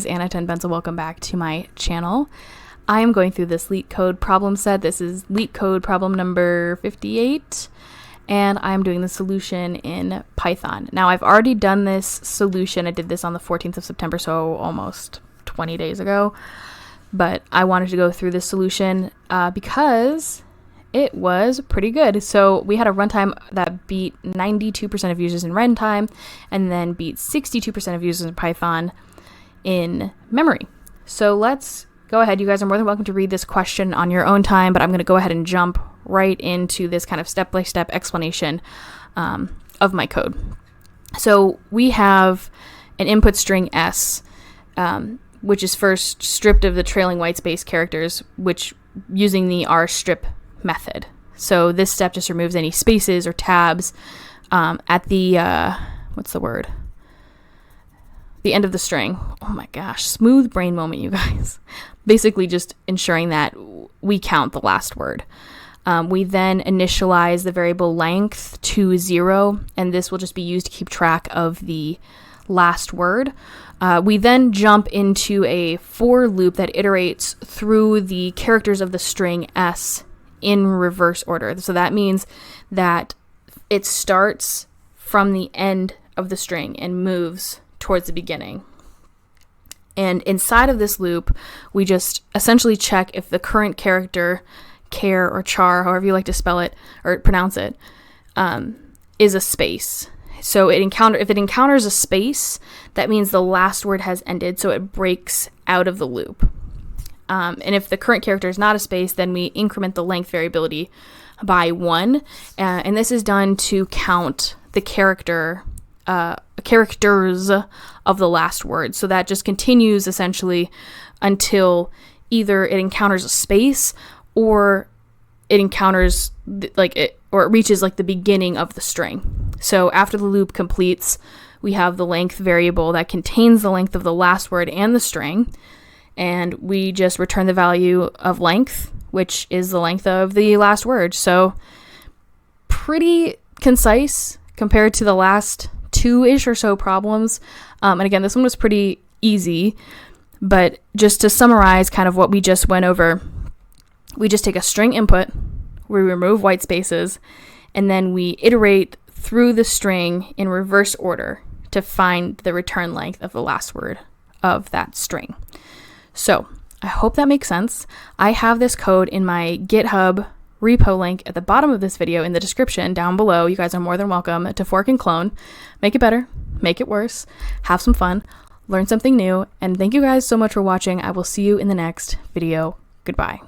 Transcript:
guys, Anna10Benzel. Welcome back to my channel. I am going through this LeetCode problem set. This is LeetCode problem number 58, and I'm doing the solution in Python. Now, I've already done this solution. I did this on the 14th of September, so almost 20 days ago, but I wanted to go through this solution because it was pretty good. So we had a runtime that beat 92% of users in runtime and then beat 62% of users in Python in memory. So let's go ahead. You guys are more than welcome to read this question on your own time, but I'm going to go ahead and jump right into this kind of step-by-step explanation of my code. So we have an input string S, which is first stripped of the trailing white space characters, which using the rstrip method. So this step just removes any spaces or tabs at the the end of the string. Oh my gosh, smooth brain moment, you guys. Basically just ensuring that we count the last word. We then initialize the variable length to 0, and this will just be used to keep track of the last word. We then jump into a for loop that iterates through the characters of the string S in reverse order. So that means that it starts from the end of the string and moves towards the beginning. And inside of this loop, we just essentially check if the current character, char or char, however you like to spell it or pronounce it, is a space. So if it encounters a space, that means the last word has ended, so it breaks out of the loop. And if the current character is not a space, then we increment the length variability by 1. And this is done to count the characters of the last word. So that just continues essentially until either it encounters a space or it encounters it reaches the beginning of the string. So after the loop completes, we have the length variable that contains the length of the last word and the string. And we just return the value of length, which is the length of the last word. So pretty concise compared to the last 2-ish or so problems. And again, this one was pretty easy, but just to summarize kind of what we just went over, we just take a string input, we remove white spaces, and then we iterate through the string in reverse order to find the return length of the last word of that string. So I hope that makes sense. I have this code in my GitHub repo link at the bottom of this video in the description down below. You guys are more than welcome to fork and clone, make it better, make it worse, have some fun, learn something new, and thank you guys so much for watching. I will see you in the next video. Goodbye.